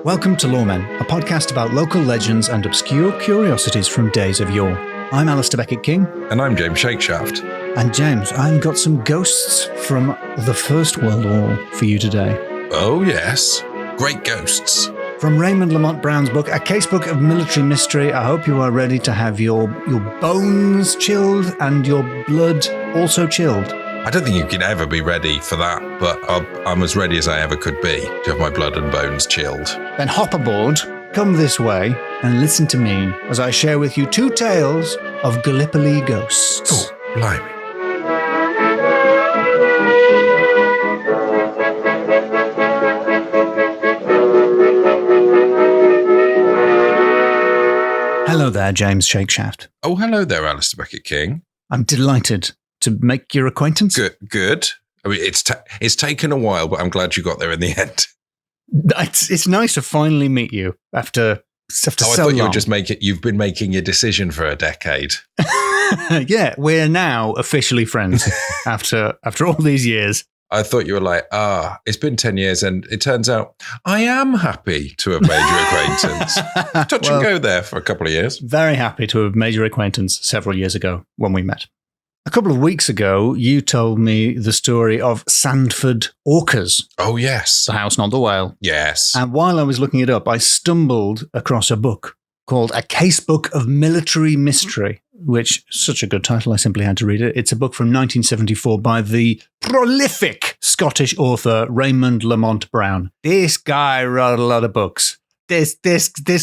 Welcome to Loremen, a podcast about local legends and obscure curiosities from days of yore. I'm Alasdair Beckett-King. And I'm James Shakeshaft. And James, I've got some ghosts from the First World War for you today. Oh yes, great ghosts. From Raymond Lamont Brown's book, A Casebook of Military Mystery, I hope you are ready to have your bones chilled and your blood also chilled. I don't think you can ever be ready for that, but I'm as ready as I ever could be to have my blood and bones chilled. Then hop aboard, come this way, and listen to me as I share with you two tales of Gallipoli ghosts. Oh, blimey. Hello there, James Shakeshaft. Oh, hello there, Alasdair Beckett-King. I'm delighted to make your acquaintance. Good. I mean, it's taken a while, but I'm glad you got there in the end. It's nice to finally meet you after so long. I thought you've been making your decision for a decade. Yeah, we're now officially friends after all these years. I thought you were like, it's been 10 years and it turns out I am happy to have made your acquaintance. Touch and go there for a couple of years. Very happy to have made your acquaintance several years ago when we met. A couple of weeks ago, you told me the story of Sandford Orcas. Oh, yes. The house, not the whale. Yes. And while I was looking it up, I stumbled across a book called A Casebook of Military Mystery, which, such a good title, I simply had to read it. It's a book from 1974 by the prolific Scottish author Raymond Lamont Brown. This guy wrote a lot of books. This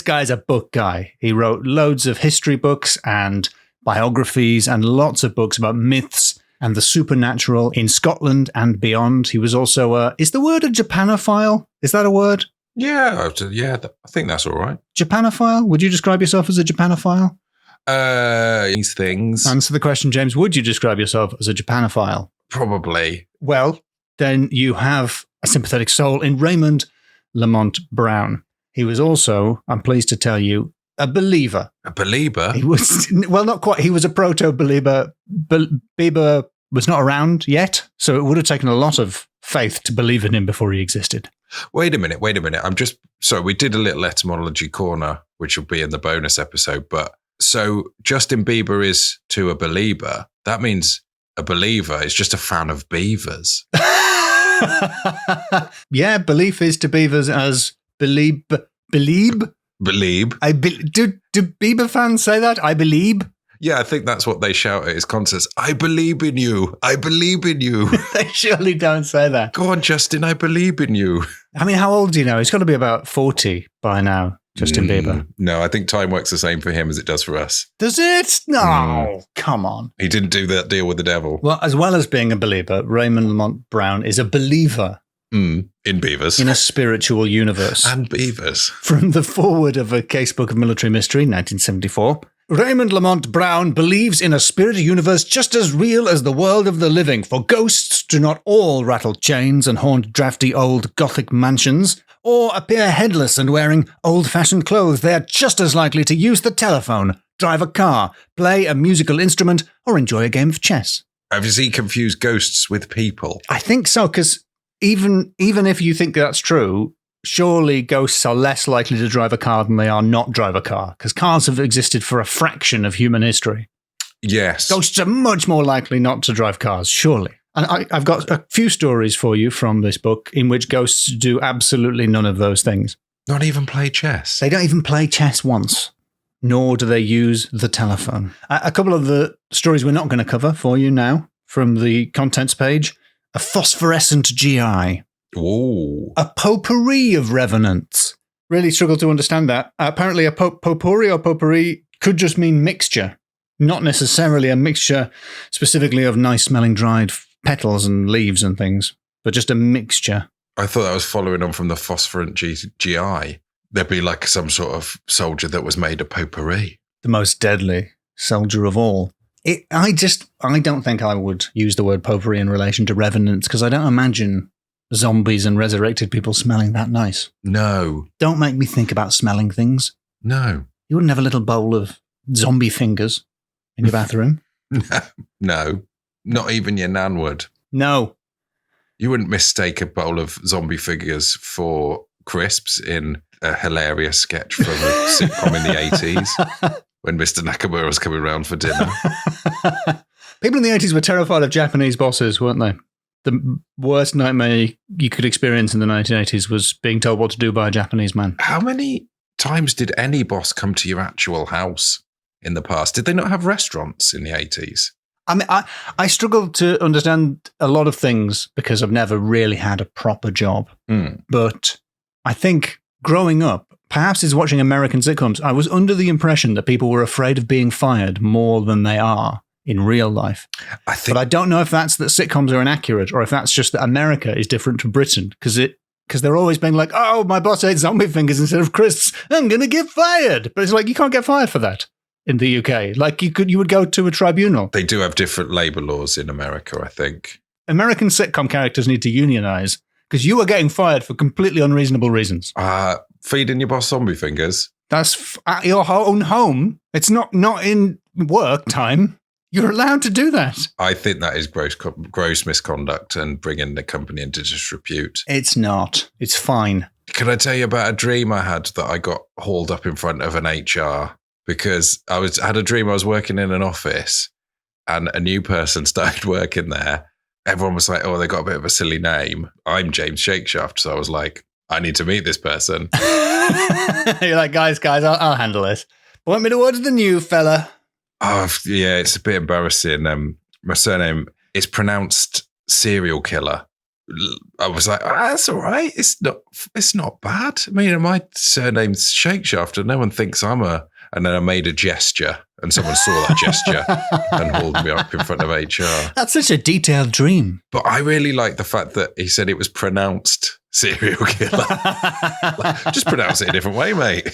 guy's a book guy. He wrote loads of history books and biographies and lots of books about myths and the supernatural in Scotland and beyond. He was also is the word a Japanophile? Is that a word? Yeah, I think that's all right. Japanophile? Would you describe yourself as a Japanophile? These things. Answer the question, James. Would you describe yourself as a Japanophile? Probably. Well, then you have a sympathetic soul in Raymond Lamont Brown. He was also, I'm pleased to tell you, a believer. A believer? He was, well, not quite. He was a proto-believer. Bieber was not around yet, so it would have taken a lot of faith to believe in him before he existed. Wait a minute. We did a little etymology corner, which will be in the bonus episode, but so Justin Bieber is to a believer. That means a believer is just a fan of beavers. Yeah, belief is to beavers as believe. Believe. Do Bieber fans say that? I believe. Yeah, I think that's what they shout at his concerts. I believe in you. I believe in you. They surely don't say that. Go on, Justin. I believe in you. I mean, how old do you know? He's got to be about 40 by now, Justin Bieber. No, I think time works the same for him as it does for us. Does it? No, come on. He didn't do that deal with the devil. Well, as well as being a believer, Raymond Lamont Brown is a believer. In beavers. In a spiritual universe. And beavers. From the foreword of A Casebook of Military Mystery, 1974. Raymond Lamont Brown believes in a spirit universe just as real as the world of the living, for ghosts do not all rattle chains and haunt drafty old Gothic mansions, or appear headless and wearing old-fashioned clothes. They are just as likely to use the telephone, drive a car, play a musical instrument, or enjoy a game of chess. Has he confused ghosts with people? I think so, because even if you think that's true, surely ghosts are less likely to drive a car than they are not drive a car, because cars have existed for a fraction of human history. Yes. Ghosts are much more likely not to drive cars, surely. And I've got a few stories for you from this book in which ghosts do absolutely none of those things. Not even play chess? They don't even play chess once, nor do they use the telephone. A couple of the stories we're not going to cover for you now from the contents page. A phosphorescent GI. Ooh. A potpourri of revenants. Really struggle to understand that. Apparently a potpourri or potpourri could just mean mixture, not necessarily a mixture specifically of nice-smelling dried petals and leaves and things, but just a mixture. I thought that was following on from the phosphorant GI. There'd be like some sort of soldier that was made of potpourri. The most deadly soldier of all. I don't think I would use the word potpourri in relation to revenants, because I don't imagine zombies and resurrected people smelling that nice. No. Don't make me think about smelling things. No. You wouldn't have a little bowl of zombie fingers. in your bathroom? No, not even your nan would. No. You wouldn't mistake a bowl of zombie figures for crisps in a hilarious sketch from a sitcom in the 80s when Mr. Nakamura was coming round for dinner. People in the 80s were terrified of Japanese bosses, weren't they? The worst nightmare you could experience in the 1980s was being told what to do by a Japanese man. How many times did any boss come to your actual house in the past? Did they not have restaurants in the 80s? I mean, I struggle to understand a lot of things because I've never really had a proper job. But I think growing up, perhaps it's watching American sitcoms, I was under the impression that people were afraid of being fired more than they are in real life. But I don't know if that's that sitcoms are inaccurate or if that's just that America is different to Britain because they're always being like, oh, my boss ate zombie fingers instead of crisps. I'm going to get fired. But it's like, you can't get fired for that in the UK. Like you would go to a tribunal. They do have different labor laws in America, I think. American sitcom characters need to unionize because you are getting fired for completely unreasonable reasons. Feeding your boss zombie fingers. That's at your own home. It's not in work time. You're allowed to do that. I think that is gross misconduct and bringing the company into disrepute. It's not. It's fine. Can I tell you about a dream I had that I got hauled up in front of an HR? Because I had a dream I was working in an office and a new person started working there. Everyone was like, oh, they got a bit of a silly name. I'm James Shakeshaft. So I was like, I need to meet this person. You're like, guys, I'll handle this. Point me towards the new fella. Oh, yeah, it's a bit embarrassing. My surname is pronounced serial killer. I was like, that's all right. It's not bad. I mean, my surname's Shakeshaft and no one thinks I'm a... And then I made a gesture and someone saw that gesture and hauled me up in front of HR. That's such a detailed dream. But I really like the fact that he said it was pronounced serial killer. Just pronounce it a different way, mate.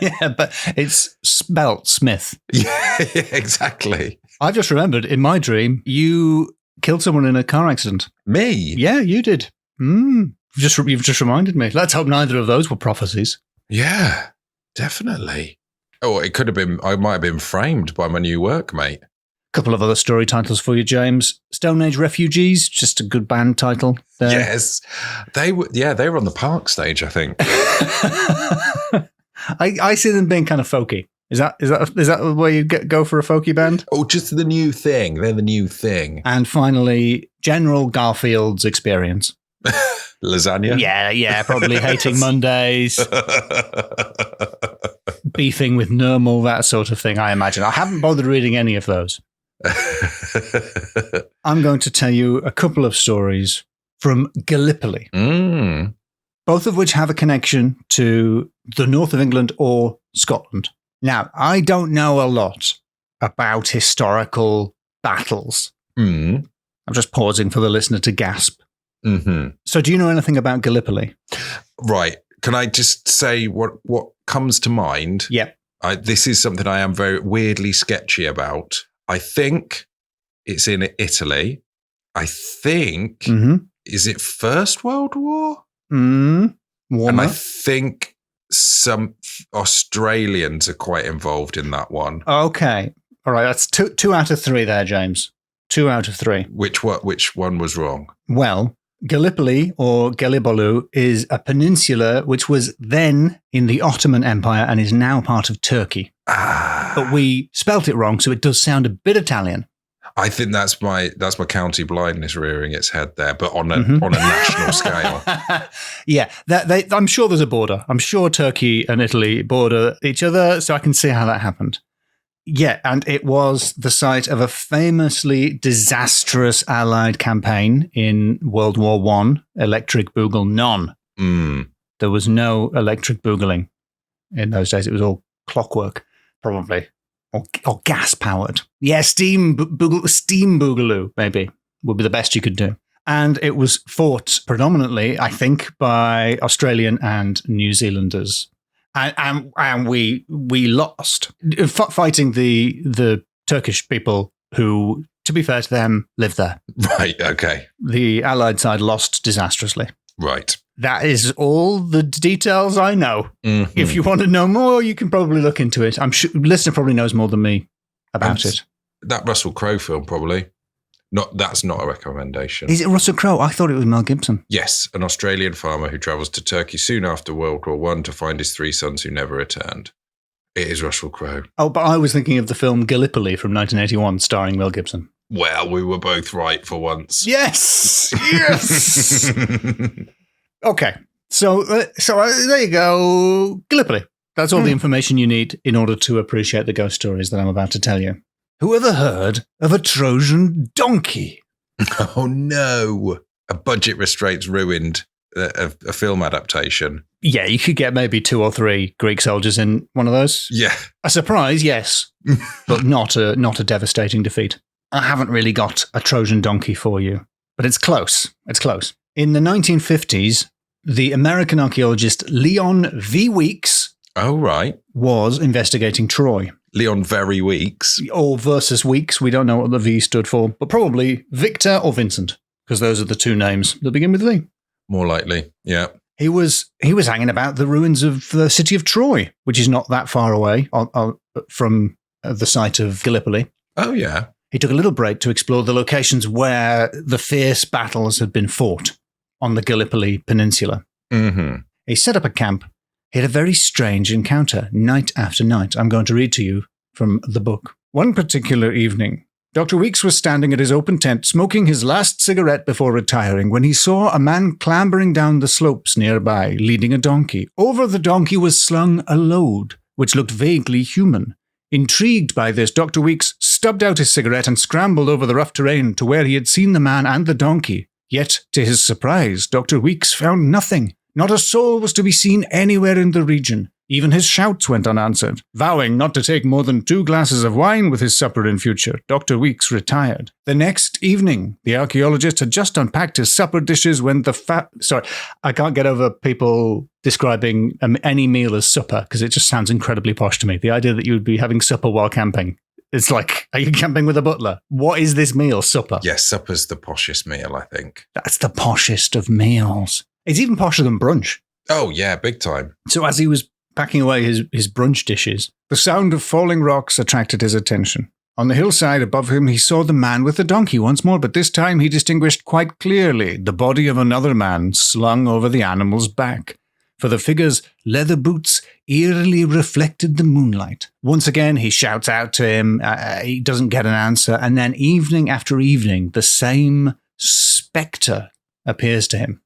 Yeah, but it's spelt Smith. Yeah, exactly. I've just remembered in my dream, you killed someone in a car accident. Me? Yeah, you did. You've just reminded me. Let's hope neither of those were prophecies. Yeah, definitely. Oh, it could have been, I might have been framed by my new workmate. Couple of other story titles for you, James. Stone Age Refugees, just a good band title there. Yes. They were on the Park stage, I think. I see them being kind of folky. Is that where you go for a folky band? Oh, just the new thing. They're the new thing. And finally, General Garfield's Experience. Lasagna? Yeah, probably hating Mondays. Beefing with normal, that sort of thing, I imagine. I haven't bothered reading any of those. I'm going to tell you a couple of stories from Gallipoli, both of which have a connection to the north of England or Scotland. Now, I don't know a lot about historical battles. I'm just pausing for the listener to gasp. So do you know anything about Gallipoli? Right. Can I just say what comes to mind? Yep. This is something I am very weirdly sketchy about. I think it's in Italy. I think, is it First World War? Warmer. And I think some Australians are quite involved in that one. Okay. All right. That's two out of three there, James. 2 out of 3. Which one was wrong? Well, Gallipoli or Gallipoli is a peninsula which was then in the Ottoman Empire and is now part of Turkey. But we spelt it wrong, so it does sound a bit Italian. I think that's my county blindness rearing its head there, but on a national scale. Yeah, I'm sure there's a border. I'm sure Turkey and Italy border each other, so I can see how that happened. Yeah, and it was the site of a famously disastrous Allied campaign in World War I, electric boogle none. There was no electric boogling in those days. It was all clockwork, probably, or gas-powered. Yeah, steam boogaloo, maybe, would be the best you could do. And it was fought predominantly, I think, by Australian and New Zealanders. And we lost fighting the Turkish people who, to be fair to them, lived there. Right. Okay. The Allied side lost disastrously. Right. That is all the details I know. If you want to know more, you can probably look into it. I'm sure listener probably knows more than me about it. That Russell Crowe film, probably. That's not a recommendation. Is it Russell Crowe? I thought it was Mel Gibson. Yes, an Australian farmer who travels to Turkey soon after World War I to find his 3 sons who never returned. It is Russell Crowe. Oh, but I was thinking of the film Gallipoli from 1981 starring Mel Gibson. Well, we were both right for once. Yes! Yes! Okay, so there you go. Gallipoli. That's all the information you need in order to appreciate the ghost stories that I'm about to tell you. Who ever heard of a Trojan donkey? Oh, no. A budget restraints ruined a film adaptation. Yeah, you could get maybe 2 or 3 Greek soldiers in one of those. Yeah. A surprise, yes, but not a devastating defeat. I haven't really got a Trojan donkey for you, but it's close. It's close. In the 1950s, the American archaeologist Leon V. Weeks was investigating Troy. Leon Very Weeks. Or versus Weeks. We don't know what the V stood for, but probably Victor or Vincent, because those are the 2 names that begin with V. More likely, yeah. He was hanging about the ruins of the city of Troy, which is not that far away from the site of Gallipoli. Oh, yeah. He took a little break to explore the locations where the fierce battles had been fought on the Gallipoli Peninsula. Mm-hmm. He set up a camp. He had a very strange encounter night after night. I'm going to read to you from the book. One particular evening, Dr. Weeks was standing at his open tent, smoking his last cigarette before retiring, when he saw a man clambering down the slopes nearby, leading a donkey. Over the donkey was slung a load, which looked vaguely human. Intrigued by this, Dr. Weeks stubbed out his cigarette and scrambled over the rough terrain to where he had seen the man and the donkey. Yet, to his surprise, Dr. Weeks found nothing. Not a soul was to be seen anywhere in the region. Even his shouts went unanswered. Vowing not to take more than 2 glasses of wine with his supper in future, Dr. Weeks retired. The next evening, the archaeologist had just unpacked his supper dishes when I can't get over people describing any meal as supper, because it just sounds incredibly posh to me. The idea that you would be having supper while camping. It's like, are you camping with a butler? What is this meal, supper? Yes, supper's the poshest meal, I think. That's the poshest of meals. It's even posher than brunch. Oh, yeah, big time. So as he was packing away his brunch dishes, the sound of falling rocks attracted his attention. On the hillside above him, he saw the man with the donkey once more, but this time he distinguished quite clearly the body of another man slung over the animal's back. For the figure's leather boots eerily reflected the moonlight. Once again, he shouts out to him. He doesn't get an answer. And then evening after evening, the same spectre appears to him.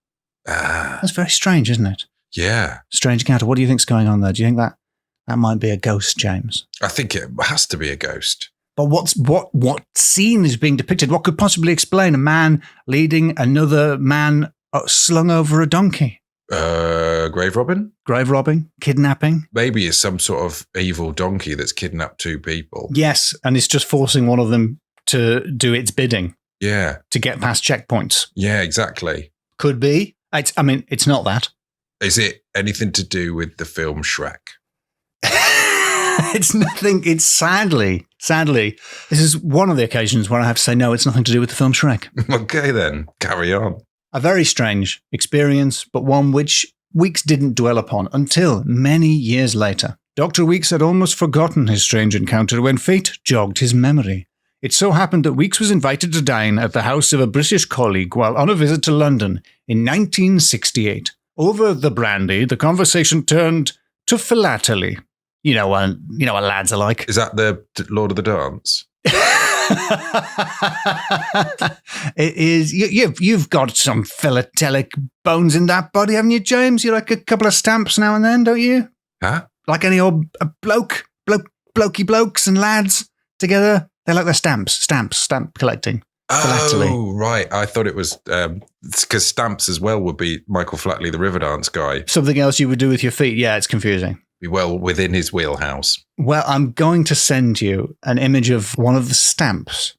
That's very strange, isn't it? Yeah. Strange encounter. What do you think's going on there? Do you think that might be a ghost, James? I think it has to be a ghost. But what scene is being depicted? What could possibly explain a man leading another man slung over a donkey? Grave robbing? Grave robbing? Kidnapping? Maybe it's some sort of evil donkey that's kidnapped 2 people. Yes, and it's just forcing one of them to do its bidding. Yeah. To get past checkpoints. Yeah, exactly. Could be. It's not that. Is it anything to do with the film Shrek? It's nothing. It's sadly, this is one of the occasions where I have to say, no, it's nothing to do with the film Shrek. Okay, then. Carry on. A very strange experience, but one which Weeks didn't dwell upon until many years later. Dr. Weeks had almost forgotten his strange encounter when fate jogged his memory. It so happened that Weeks was invited to dine at the house of a British colleague while on a visit to London in 1968. Over the brandy, the conversation turned to philately. You know what lads are like. Is that the Lord of the Dance? It is. You've got some philatelic bones in that body, haven't you, James? You like a couple of stamps now and then, don't you? Huh? Like any old blokey blokes and lads together. They like their stamp collecting. Philately. Oh, right. I thought it was because stamps as well would be Michael Flatley, the Riverdance guy. Something else you would do with your feet. Yeah, it's confusing. Be well within his wheelhouse. Well, I'm going to send you an image of one of the stamps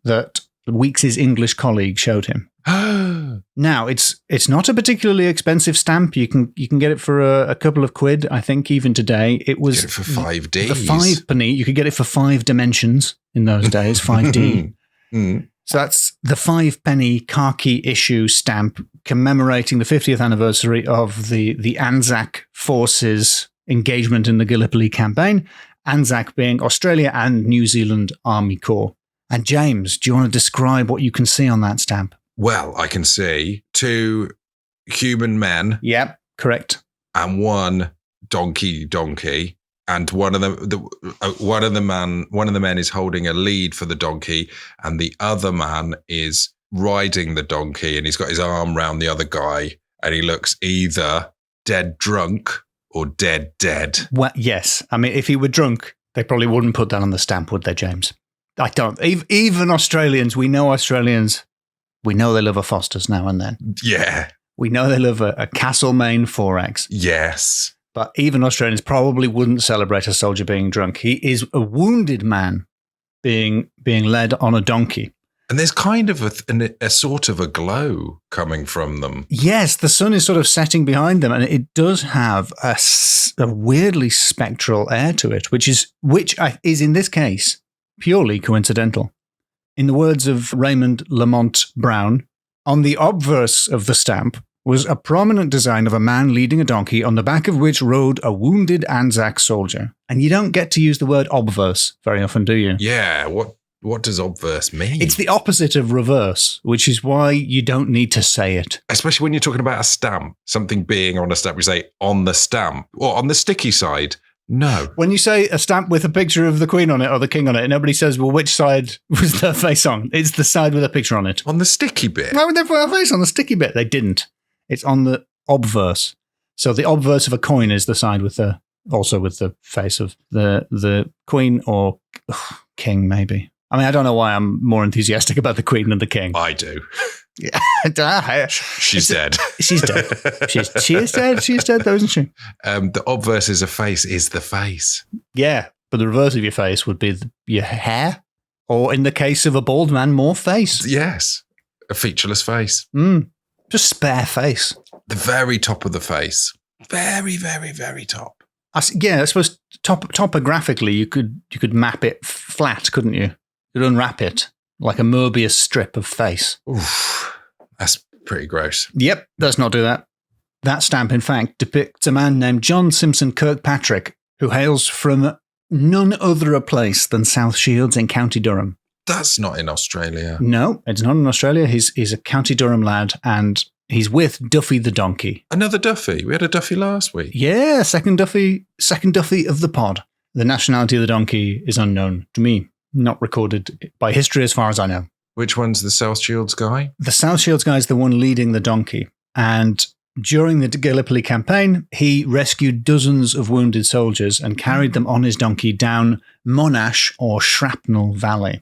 that Weeks' English colleague showed him. Now, it's not a particularly expensive stamp. You can get it for a couple of quid, I think, even today. It was get it for 5 days. The 5 penny. You could get it for 5 dimensions in those days, 5D. So that's the 5 penny khaki issue stamp commemorating the 50th anniversary of the Anzac forces engagement in the Gallipoli campaign. Anzac being Australia and New Zealand Army Corps. And James, do you want to describe what you can see on that stamp? Well, I can see 2 human men. Yep, correct. And 1 donkey. And one of the men is holding a lead for the donkey, and the other man is riding the donkey, and he's got his arm round the other guy, and he looks either dead drunk or dead. Well, yes. I mean, if he were drunk, they probably wouldn't put that on the stamp, would they, James? I don't. Even Australians, we know they love a Foster's now and then. Yeah. We know they love a Castlemaine 4X. Yes. But even Australians probably wouldn't celebrate a soldier being drunk. He is a wounded man being led on a donkey. And there's kind of a sort of a glow coming from them. Yes, the sun is sort of setting behind them, and it does have a weirdly spectral air to it, which is in this case purely coincidental. In the words of Raymond Lamont Brown, on the obverse of the stamp was a prominent design of a man leading a donkey on the back of which rode a wounded Anzac soldier. And you don't get to use the word obverse very often, do you? Yeah, what does obverse mean? It's the opposite of reverse, which is why you don't need to say it. Especially when you're talking about a stamp, something being on a stamp, you say on the stamp or on the sticky side. No. When you say a stamp with a picture of the Queen on it or the King on it, nobody says, well, which side was their face on? It's the side with a picture on it. On the sticky bit? Why would they put their face on the sticky bit? They didn't. It's on the obverse. So the obverse of a coin is the side with the face of the Queen or King, maybe. I mean, I don't know why I'm more enthusiastic about the Queen than the King. I do. Yeah. She's dead. She's dead. She is dead. She is dead, though, isn't she? The obverse is a face, is the face. Yeah, but the reverse of your face would be your hair, or in the case of a bald man, more face. Yes, a featureless face. Just spare face. The very top of the face. Very, very, very top. I suppose topographically, you could map it flat, couldn't you? You could unwrap it like a Mobius strip of face. Oof, that's pretty gross. Yep, let's not do that. That stamp, in fact, depicts a man named John Simpson Kirkpatrick, who hails from none other a place than South Shields in County Durham. That's not in Australia. No, it's not in Australia. He's a County Durham lad, and he's with Duffy the donkey. Another Duffy. We had a Duffy last week. Yeah, second Duffy of the pod. The nationality of the donkey is unknown to me, not recorded by history as far as I know. Which one's the South Shields guy? The South Shields guy is the one leading the donkey, and during the Gallipoli campaign, he rescued dozens of wounded soldiers and carried them on his donkey down Monash or Shrapnel Valley.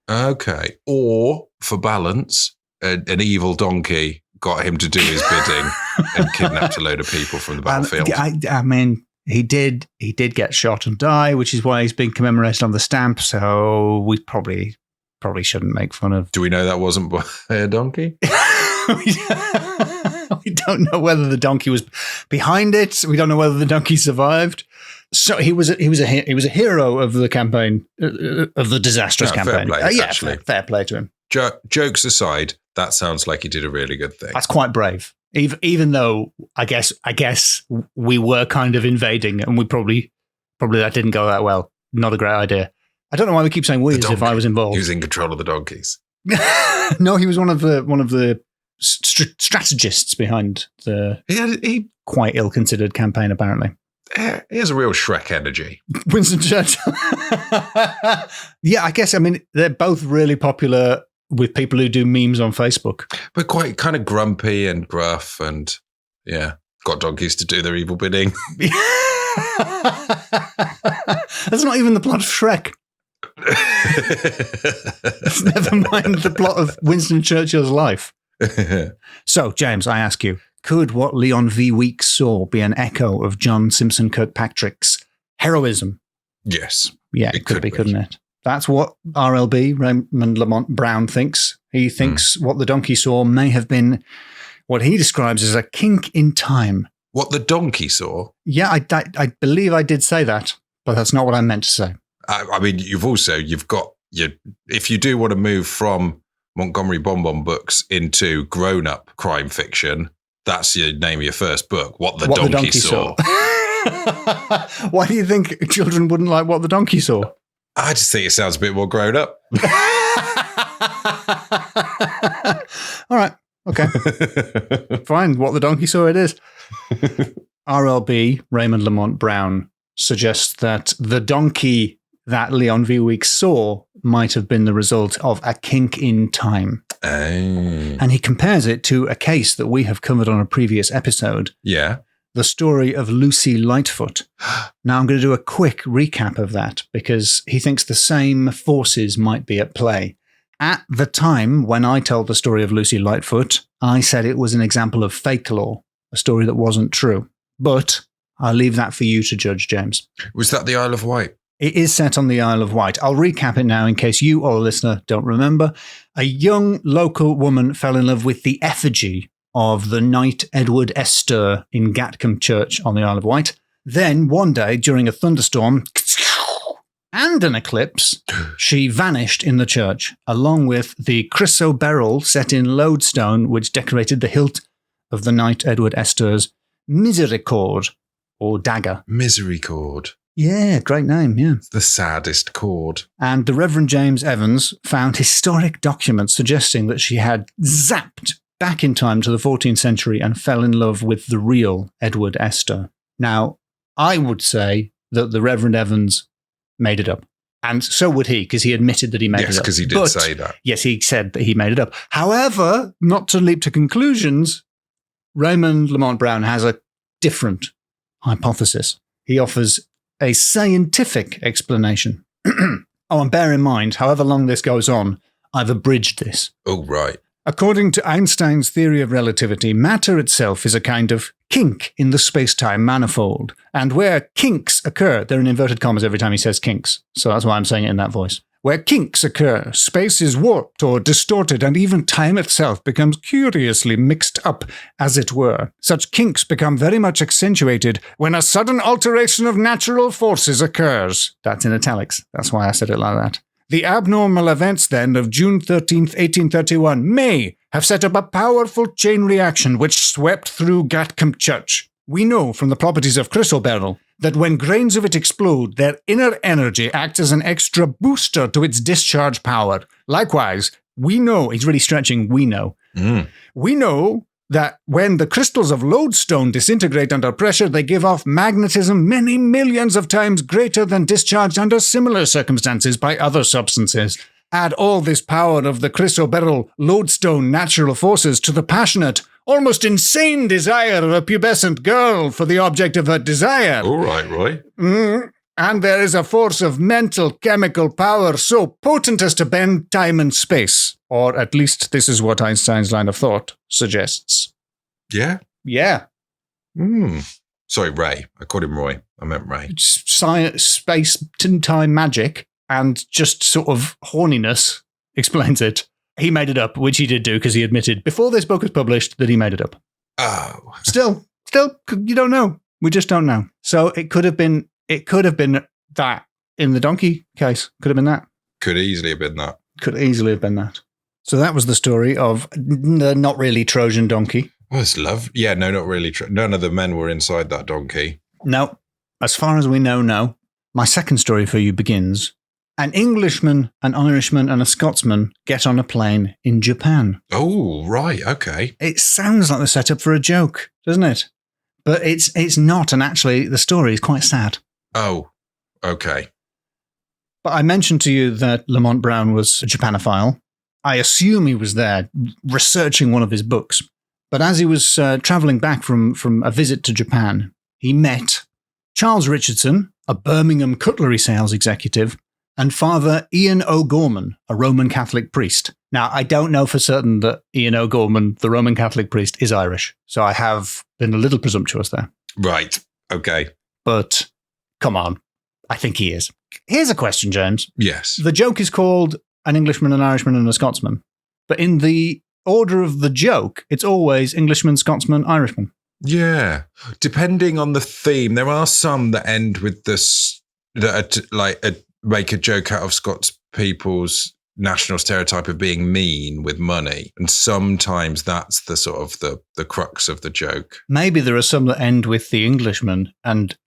Okay. Or, for balance, an evil donkey got him to do his bidding and kidnapped a load of people from the battlefield. I mean, he did get shot and die, which is why he's being commemorated on the stamp, so we probably shouldn't make fun of... Do we know that wasn't by a donkey? We don't know whether the donkey was behind it. We don't know whether the donkey survived. So he was a hero of the campaign, of the disastrous campaign. Fair play, actually. Fair play to him. Jokes aside, that sounds like he did a really good thing. That's quite brave. Even though I guess we were kind of invading, and we probably that didn't go that well. Not a great idea. I don't know why we keep saying we as if I was involved. He was in control of the donkeys. No, he was one of the strategists behind the He quite ill-considered campaign, apparently. He has a real Shrek energy. Winston Churchill. Yeah, I guess, I mean, they're both really popular with people who do memes on Facebook. But quite kind of grumpy and gruff and, yeah, got donkeys to do their evil bidding. That's not even the plot of Shrek. Never mind the plot of Winston Churchill's life. So, James, I ask you, could what Leon V. Weeks saw be an echo of John Simpson Kirkpatrick's heroism? Yes. Yeah, it could be, couldn't it? That's what RLB, Raymond Lamont Brown, thinks. He thinks what the donkey saw may have been what he describes as a kink in time. What the donkey saw? Yeah, I believe I did say that, but that's not what I meant to say. I mean, you've got if you do want to move from Montgomery Bonbon books into grown-up crime fiction, that's your name of your first book, What the Donkey Saw. Why do you think children wouldn't like What the Donkey Saw? I just think it sounds a bit more grown up. All right. Okay. Fine. What the Donkey Saw it is. RLB, Raymond Lamont Brown, suggests that the donkey that Leon V. Weeks saw might have been the result of a kink in time. Oh. And he compares it to a case that we have covered on a previous episode. Yeah. The story of Lucy Lightfoot. Now I'm going to do a quick recap of that because he thinks the same forces might be at play. At the time when I told the story of Lucy Lightfoot, I said it was an example of fake lore, a story that wasn't true. But I'll leave that for you to judge, James. Was that the Isle of Wight? It is set on the Isle of Wight. I'll recap it now in case you or a listener don't remember. A young local woman fell in love with the effigy of the Knight Edward Astor in Gatcombe Church on the Isle of Wight. Then, one day, during a thunderstorm and an eclipse, she vanished in the church, along with the chrysoberyl set in lodestone which decorated the hilt of the Knight Edward Astor's misericorde, or dagger. Misericorde. Yeah, great name, yeah. The saddest chord. And the Reverend James Evans found historic documents suggesting that she had zapped back in time to the 14th century and fell in love with the real Edward Astor. Now, I would say that the Reverend Evans made it up. And so would he, because he admitted that he made it up. Yes, because he did say that. Yes, he said that he made it up. However, not to leap to conclusions, Raymond Lamont Brown has a different hypothesis. He offers a scientific explanation. Oh, and bear in mind, however long this goes on, I've abridged this. Oh, right. According to Einstein's theory of relativity, matter itself is a kind of kink in the space-time manifold. And where kinks occur, they're in inverted commas every time he says kinks, so that's why I'm saying it in that voice. Where kinks occur, space is warped or distorted, and even time itself becomes curiously mixed up, as it were. Such kinks become very much accentuated when a sudden alteration of natural forces occurs. That's in italics. That's why I said it like that. The abnormal events, then, of June 13th, 1831 may have set up a powerful chain reaction which swept through Gatcombe Church. We know from the properties of chrysoberyl that when grains of it explode, their inner energy acts as an extra booster to its discharge power. Likewise, we know, he's really stretching, we know. We know that when the crystals of lodestone disintegrate under pressure, they give off magnetism many millions of times greater than discharged under similar circumstances by other substances. Add all this power of the chrysoberyl lodestone natural forces to the passionate, almost insane desire of a pubescent girl for the object of her desire. All right, Roy. And there is a force of mental chemical power so potent as to bend time and space. Or at least this is what Einstein's line of thought suggests. Yeah? Yeah. Sorry, Ray. I called him Roy. I meant Ray. Science, space, time magic, and just sort of horniness explains it. He made it up, which he did do because he admitted before this book was published that he made it up. Oh. Still, you don't know. We just don't know. So it could have been that in the donkey case. Could have been that. Could easily have been that. Could easily have been that. So that was the story of the not really Trojan donkey. Oh, it's love. Yeah, no, not really. None of the men were inside that donkey. No. As far as we know, no. My second story for you begins. An Englishman, an Irishman, and a Scotsman get on a plane in Japan. Oh, right. Okay. It sounds like the setup for a joke, doesn't it? But it's not, and actually the story is quite sad. Oh, okay. But I mentioned to you that Lamont Brown was a Japanophile. I assume he was there researching one of his books. But as he was travelling back from a visit to Japan, he met Charles Richardson, a Birmingham cutlery sales executive, and Father Ian O'Gorman, a Roman Catholic priest. Now, I don't know for certain that Ian O'Gorman, the Roman Catholic priest, is Irish, so I have been a little presumptuous there. Right. Okay. But come on, I think he is. Here's a question, James. Yes. The joke is called An Englishman, an Irishman, and a Scotsman. But in the order of the joke, it's always Englishman, Scotsman, Irishman. Yeah. Depending on the theme, there are some that end with this, that are make a joke out of Scots people's national stereotype of being mean with money. And sometimes that's the sort of the crux of the joke. Maybe there are some that end with the Englishman and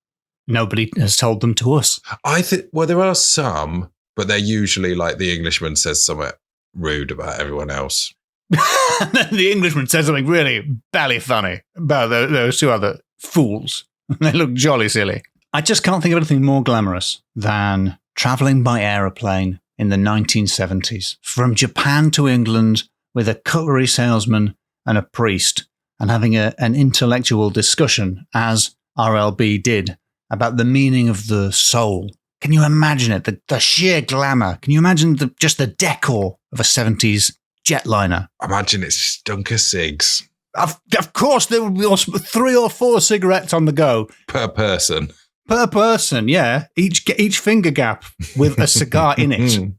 nobody has told them to us. I think, well, there are some, but they're usually like the Englishman says something rude about everyone else. The Englishman says something really bally funny about those two other fools. They look jolly silly. I just can't think of anything more glamorous than travelling by aeroplane in the 1970s from Japan to England with a cutlery salesman and a priest and having an intellectual discussion, as RLB did, about the meaning of the soul. Can you imagine it? The sheer glamour. Can you imagine just the decor of a 70s jetliner? Imagine it's stunk of cigs. Of course, there would be 3 or 4 cigarettes on the go. Per person. Per person, yeah. Each finger gap with a cigar in it.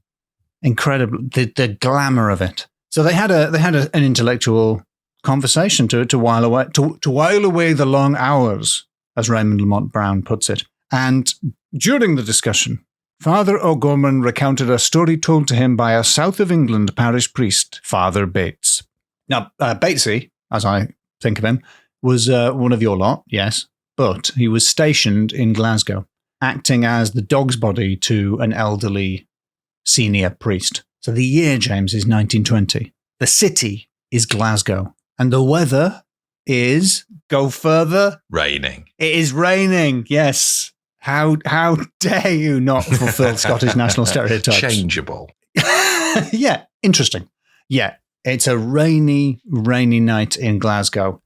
Incredible. The glamour of it. So they had an intellectual conversation to while away the long hours, as Raymond Lamont Brown puts it. And during the discussion, Father O'Gorman recounted a story told to him by a South of England parish priest, Father Bates. Now, Batesy, as I think of him, was one of your lot, yes, but he was stationed in Glasgow, acting as the dog's body to an elderly senior priest. So the year, James, is 1920. The city is Glasgow. And the weather is, go further? Raining. It is raining, yes. How dare you not fulfill Scottish national stereotypes? Changeable. Yeah, interesting. Yeah, it's a rainy night in Glasgow.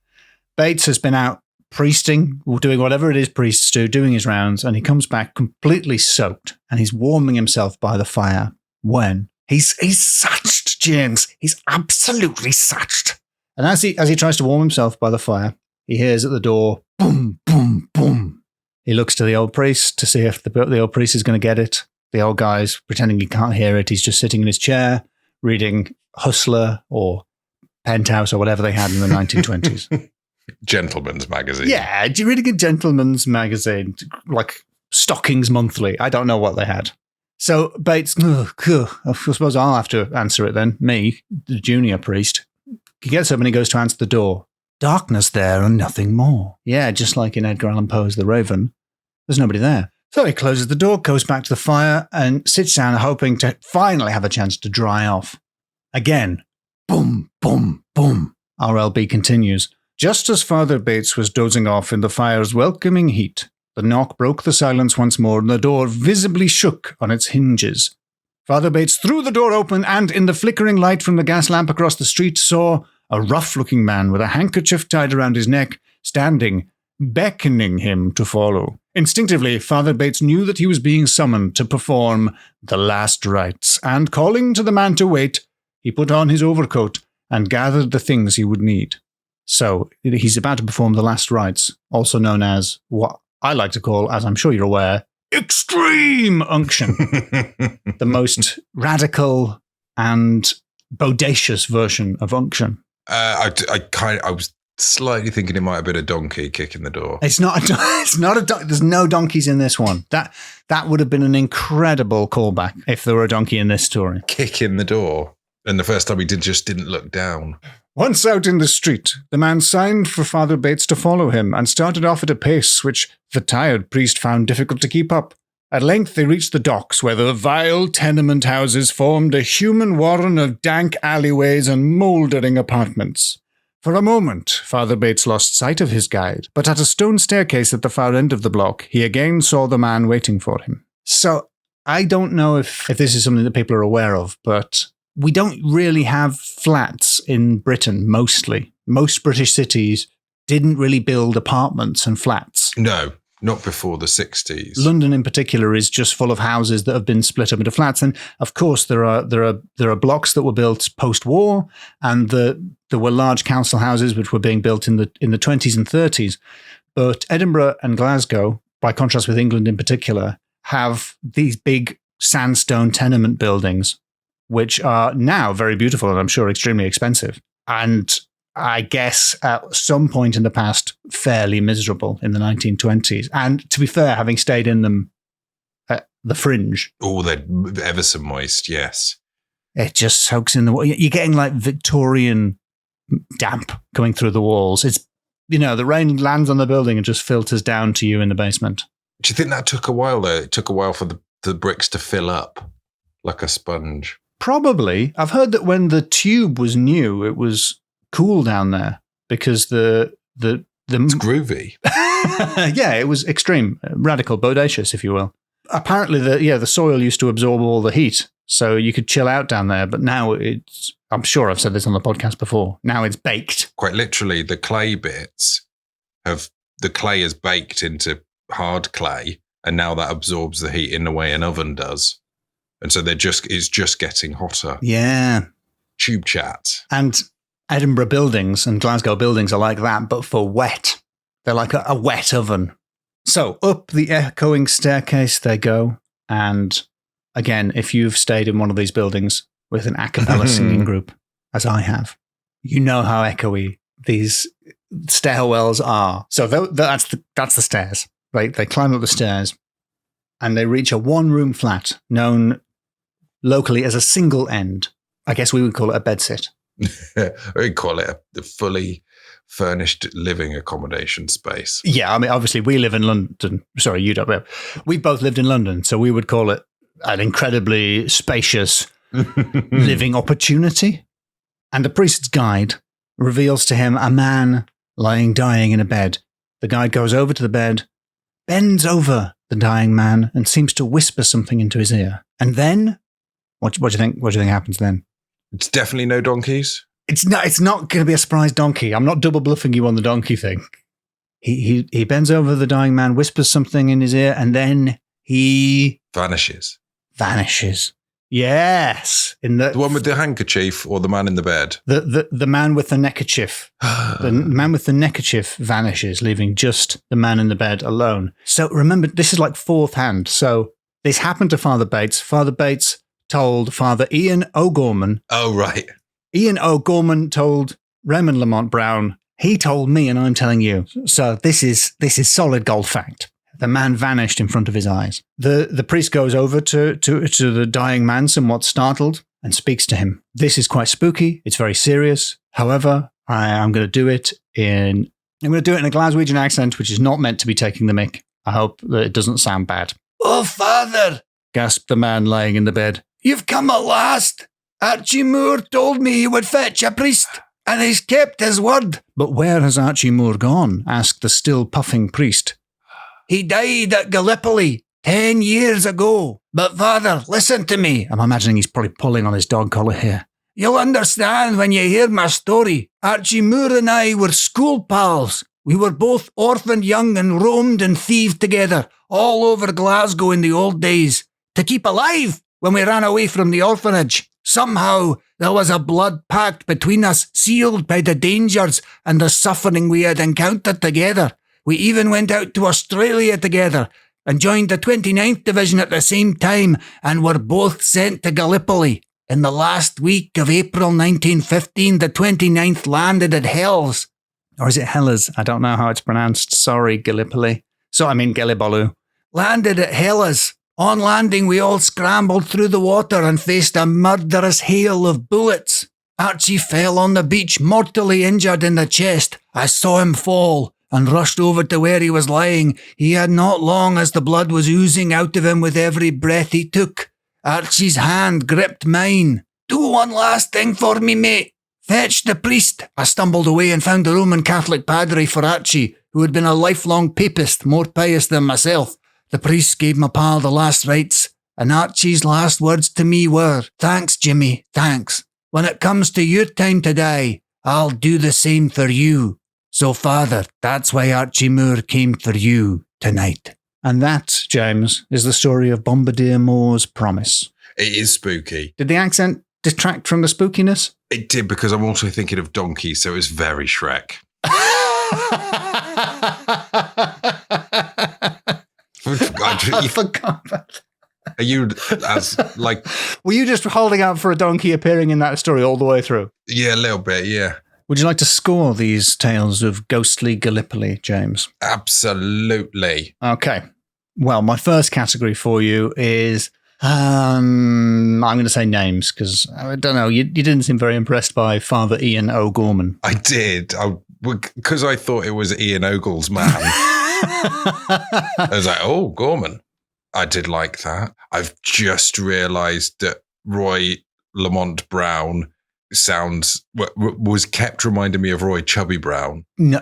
Bates has been out priesting, doing whatever it is priests do, doing his rounds, and he comes back completely soaked, and he's warming himself by the fire when he's satched, James. He's absolutely satched. And as he tries to warm himself by the fire, he hears at the door, boom, boom, boom. He looks to the old priest to see if the old priest is going to get it. The old guy's pretending he can't hear it. He's just sitting in his chair, reading Hustler or Penthouse or whatever they had in the 1920s. Gentleman's magazine. Yeah, reading a gentleman's magazine, like Stockings Monthly. I don't know what they had. So Bates, I suppose I'll have to answer it then. Me, the junior priest. He gets up and he goes to answer the door. Darkness there and nothing more. Yeah, just like in Edgar Allan Poe's The Raven. There's nobody there. So he closes the door, goes back to the fire, and sits down hoping to finally have a chance to dry off. Again, boom, boom, boom. RLB continues. Just as Father Bates was dozing off in the fire's welcoming heat, the knock broke the silence once more, and the door visibly shook on its hinges. Father Bates threw the door open and, in the flickering light from the gas lamp across the street, saw a rough-looking man with a handkerchief tied around his neck, standing, beckoning him to follow. Instinctively, Father Bates knew that he was being summoned to perform the last rites, and calling to the man to wait, he put on his overcoat and gathered the things he would need. So, he's about to perform the last rites, also known as what I like to call, as I'm sure you're aware, extreme unction. The most radical and bodacious version of unction. I was slightly thinking it might have been a donkey kicking the door. It's not a donkey. There's no donkeys in this one. That would have been an incredible callback if there were a donkey in this story. Kicking the door. And the first time he didn't look down. Once out in the street, the man signed for Father Bates to follow him and started off at a pace which the tired priest found difficult to keep up. At length they reached the docks, where the vile tenement houses formed a human warren of dank alleyways and mouldering apartments. For a moment, Father Bates lost sight of his guide, but at a stone staircase at the far end of the block, he again saw the man waiting for him. So, I don't know if this is something that people are aware of, but we don't really have flats in Britain, mostly. Most British cities didn't really build apartments and flats. No, not before the 60s. London in particular is just full of houses that have been split up into flats. And of course, there are blocks that were built post-war, and there were large council houses which were being built in the 20s and 30s. But Edinburgh and Glasgow, by contrast with England in particular, have these big sandstone tenement buildings, which are now very beautiful and I'm sure extremely expensive. And I guess at some point in the past, fairly miserable in the 1920s. And to be fair, having stayed in them at the fringe. Oh, they're ever so moist, yes. It just soaks in the wall. You're getting like Victorian damp coming through the walls. It's, the rain lands on the building and just filters down to you in the basement. Do you think that took a while, though? It took a while for the bricks to fill up like a sponge. Probably. I've heard that when the tube was new, it was cool down there because the It's groovy. yeah, it was extreme, radical, bodacious, if you will. Apparently, the soil used to absorb all the heat, so you could chill out down there. But now I'm sure I've said this on the podcast before, now it's baked. Quite literally, the clay bits the clay is baked into hard clay, and now that absorbs the heat in the way an oven does. And so it's just getting hotter. Yeah. Tube chat. And Edinburgh buildings and Glasgow buildings are like that, but for wet. They're like a wet oven. So up the echoing staircase they go. And again, if you've stayed in one of these buildings with an a cappella singing group, as I have, you know how echoey these stairwells are. So that's the stairs. They climb up the stairs and they reach a one-room flat known locally as a single end. I guess we would call it a bedsit. We'd call it the fully furnished living accommodation space. Yeah, I mean, obviously we live in London. Sorry, you don't. We both lived in London, so we would call it an incredibly spacious living opportunity. And the priest's guide reveals to him a man lying dying in a bed. The guide goes over to the bed, bends over the dying man, and seems to whisper something into his ear. And then, what do you think? What do you think happens then? It's definitely no donkeys. It's not going to be a surprise donkey. I'm not double bluffing you on the donkey thing. He bends over the dying man, whispers something in his ear, and then he vanishes. Yes, The one with the handkerchief or the man in the bed? The man with the neckerchief. The man with the neckerchief vanishes, leaving just the man in the bed alone. So remember, this is like fourth hand. So this happened to Father Bates. Father Bates told Father Ian O'Gorman. Oh, right. Ian O'Gorman told Raymond Lamont Brown. He told me, and I'm telling you. So this is solid gold fact. The man vanished in front of his eyes. The priest goes over to the dying man, somewhat startled, and speaks to him. This is quite spooky. It's very serious. However, I'm going to do it in a Glaswegian accent, which is not meant to be taking the mick. I hope that it doesn't sound bad. "Oh, Father," gasped the man lying in the bed. "You've come at last. Archie Moore told me he would fetch a priest, and he's kept his word." "But where has Archie Moore gone?" asked the still puffing priest. "He died at Gallipoli 10 years ago. But Father, listen to me." I'm imagining he's probably pulling on his dog collar here. "You'll understand when you hear my story. Archie Moore and I were school pals. We were both orphaned young and roamed and thieved together all over Glasgow in the old days to keep alive when we ran away from the orphanage. Somehow there was a blood pact between us, sealed by the dangers and the suffering we had encountered together. We even went out to Australia together and joined the 29th Division at the same time and were both sent to Gallipoli. In the last week of April 1915, the 29th landed at Hells." Or is it Hellas? I don't know how it's pronounced. Sorry, Gallipoli. Gallipoli. "Landed at Hellas. On landing, we all scrambled through the water and faced a murderous hail of bullets. Archie fell on the beach, mortally injured in the chest. I saw him fall and rushed over to where he was lying. He had not long as the blood was oozing out of him with every breath he took. Archie's hand gripped mine. 'Do one last thing for me, mate. Fetch the priest.' I stumbled away and found a Roman Catholic padre for Archie, who had been a lifelong papist, more pious than myself. The priest gave my pal the last rites, and Archie's last words to me were, 'Thanks, Jimmy, thanks. When it comes to your time to die, I'll do the same for you. So, Father, that's why Archie Moore came for you tonight.'" And that, James, is the story of Bombardier Moore's promise. It is spooky. Did the accent detract from the spookiness? It did, because I'm also thinking of donkeys, so it's very Shrek. I forgot about that. Are you as like? Were you just holding out for a donkey appearing in that story all the way through? Yeah, a little bit. Yeah. Would you like to score these tales of ghostly Gallipoli, James? Absolutely. Okay. Well, my first category for you is I'm going to say names because I don't know. You didn't seem very impressed by Father Ian O'Gorman. I did. Because I thought it was Ian Ogle's man. I was like, oh, Gorman. I did like that. I've just realised that Roy Lamont Brown was kept reminding me of Roy Chubby Brown. No,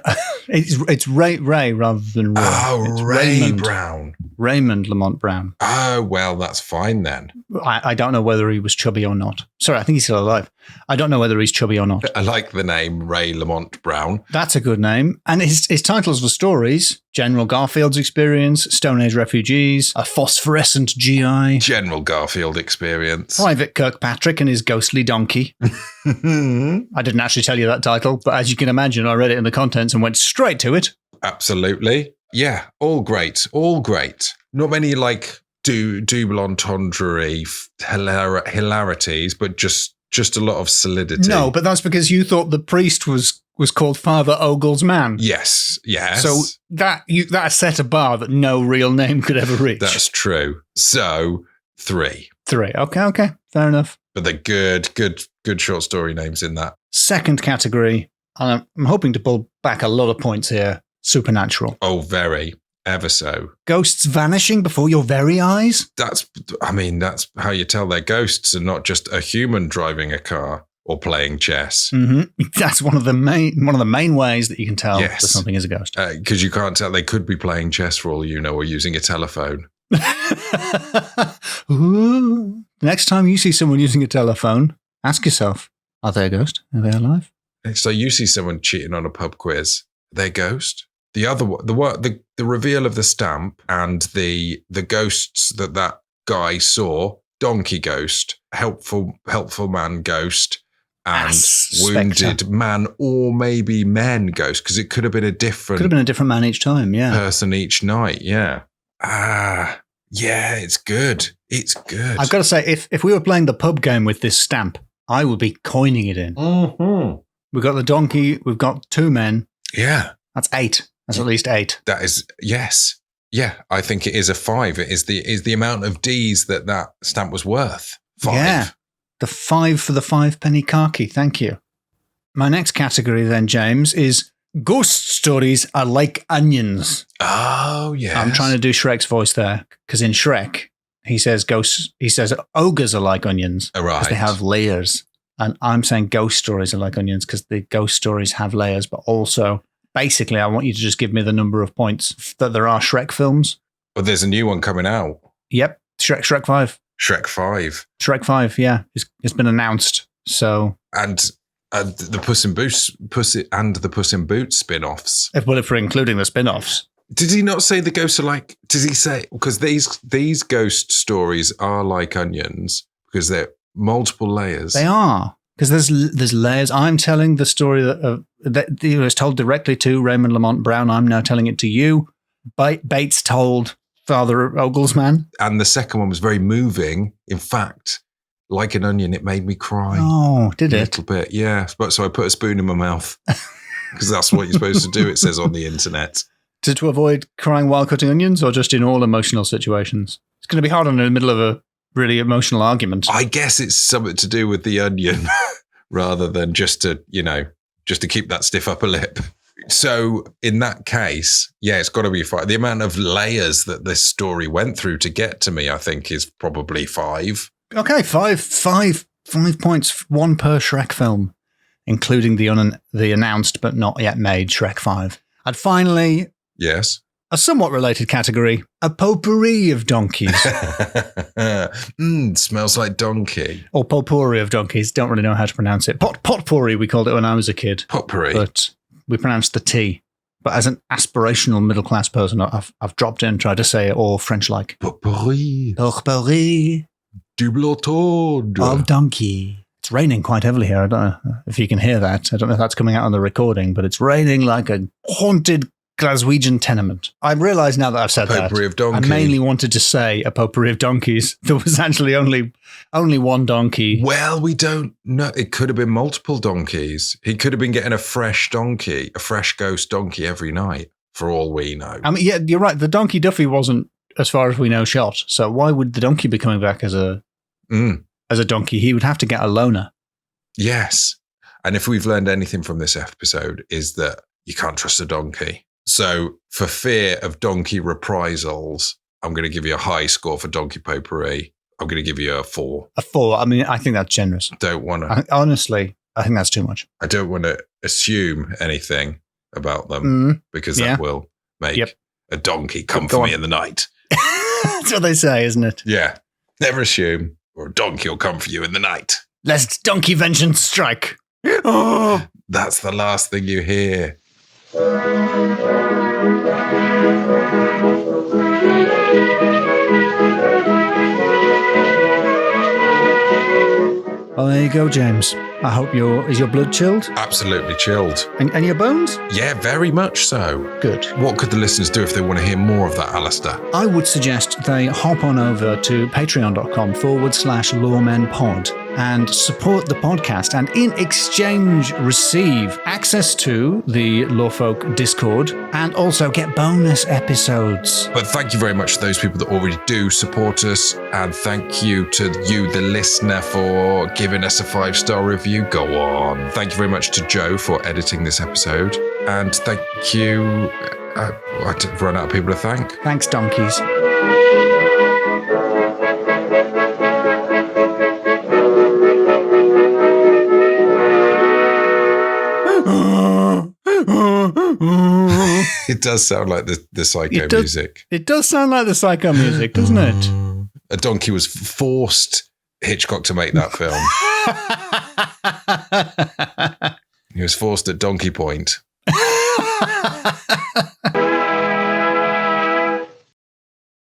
it's Ray rather than Roy. Oh, it's Ray Brown. Raymond Lamont Brown. Oh, well, that's fine then. I don't know whether he was chubby or not. Sorry, I think he's still alive. I don't know whether he's chubby or not. I like the name Ray Lamont Brown. That's a good name. And his titles for stories, General Garfield's Experience, Stone Age Refugees, A Phosphorescent GI, General Garfield Experience, Private Kirkpatrick and His Ghostly Donkey. I didn't actually tell you that title, but as you can imagine, I read it in the contents and went straight to it. Absolutely. Yeah, all great. All great. Not many double entendre hilarities, but just a lot of solidity. No, but that's because you thought the priest was called Father Ogle's man. Yes. So that set a bar that no real name could ever reach. That's true. So 3. Okay. Fair enough. But they're good short story names in that. Second category, and I'm hoping to pull back a lot of points here. Supernatural. Oh, very. Ever so. Ghosts vanishing before your very eyes? That's how you tell they're ghosts and not just a human driving a car or playing chess. Mm-hmm. That's one of the main ways that you can tell that something is a ghost. Because you can't tell. They could be playing chess for all you know, or using a telephone. Ooh. Next time you see someone using a telephone, ask yourself, are they a ghost? Are they alive? So you see someone cheating on a pub quiz. Are they a ghost? The other one, the reveal of the stamp and the ghosts that guy saw, donkey ghost, helpful man ghost, and wounded man or maybe men ghost, because it could have been a different man each time, yeah. Person each night, yeah. Yeah, it's good. It's good. I've got to say, if we were playing the pub game with this stamp, I would be coining it in. Mm-hmm. We've got the donkey, we've got 2 men. Yeah. That's 8. That's at least 8. That is, yes. Yeah, I think it is a 5. It is the amount of D's that stamp was worth. 5. Yeah, the 5 for the 5-penny khaki. Thank you. My next category then, James, is ghost stories are like onions. Oh, yeah. I'm trying to do Shrek's voice there, because in Shrek, he says ogres are like onions. Right. Because they have layers. And I'm saying ghost stories are like onions because the ghost stories have layers, but also... Basically, I want you to just give me the number of points that there are Shrek films. But there's a new one coming out. Yep, Shrek 5. Shrek 5. Shrek 5, yeah. It's been announced. So and the Puss in Boots spin-offs. Well, if we're including the spin-offs. Did he not say the ghosts are like... Does he say... Because these ghost stories are like onions because they're multiple layers. They are. Because there's layers. I'm telling the story that was told directly to Raymond Lamont Brown. I'm now telling it to you. Bates told Father Ogle's man. And the second one was very moving. In fact, like an onion, it made me cry. Oh, did it? A little bit, yeah. So I put a spoon in my mouth because that's what you're supposed to do, it says on the internet. To avoid crying while cutting onions or just in all emotional situations? It's going to be hard in the middle of a really emotional argument. I guess it's something to do with the onion rather than just to keep that stiff upper lip. So in that case, yeah, it's got to be 5. The amount of layers that this story went through to get to me, I think, is probably 5. Okay, 5 points, 1 per Shrek film, including the announced but not yet made Shrek 5. And finally, yes, a somewhat related category, a potpourri of donkeys. Smells like donkey. Or potpourri of donkeys. Don't really know how to pronounce it. Potpourri, we called it when I was a kid. Potpourri. But we pronounced the T. But as an aspirational middle-class person, I've dropped in and tried to say it all French-like. Potpourri. Potpourri. Double entendre. Of donkey. It's raining quite heavily here. I don't know if you can hear that. I don't know if that's coming out on the recording, but it's raining like a haunted Glaswegian tenement. I realise now that I've said that. Potpourri of donkey. I mainly wanted to say a potpourri of donkeys. There was actually only one donkey. Well, we don't know. It could have been multiple donkeys. He could have been getting a fresh donkey, a fresh ghost donkey every night, for all we know. I mean, yeah, you're right. The donkey Duffy wasn't, as far as we know, shot. So why would the donkey be coming back as a donkey? He would have to get a loner. Yes. And if we've learned anything from this episode, is that you can't trust a donkey. So for fear of donkey reprisals, I'm going to give you a high score for donkey potpourri. I'm going to give you a 4. A 4. I mean, I think that's generous. Honestly, I think that's too much. I don't want to assume anything about them because that will make a donkey come for me in the night. That's what they say, isn't it? Yeah. Never assume, or a donkey will come for you in the night. Lest donkey vengeance strike. That's the last thing you hear. Well, there you go, James. I hope is your blood chilled? Absolutely chilled. And your bones? Yeah, very much so. Good. What could the listeners do if they want to hear more of that, Alasdair? I would suggest they hop on over to patreon.com/loremenpod and support the podcast, and in exchange receive access to the Lorefolk Discord and also get bonus episodes. But thank you very much to those people that already do support us, and thank you to you, the listener, for giving us a 5-star review. Go on. Thank you very much to Joe for editing this episode, and thank you. I've run out of people to thank. Thanks, donkeys. It does sound like the psycho music. It does sound like the psycho music, doesn't it? A donkey was forced Hitchcock to make that film. He was forced at donkey point.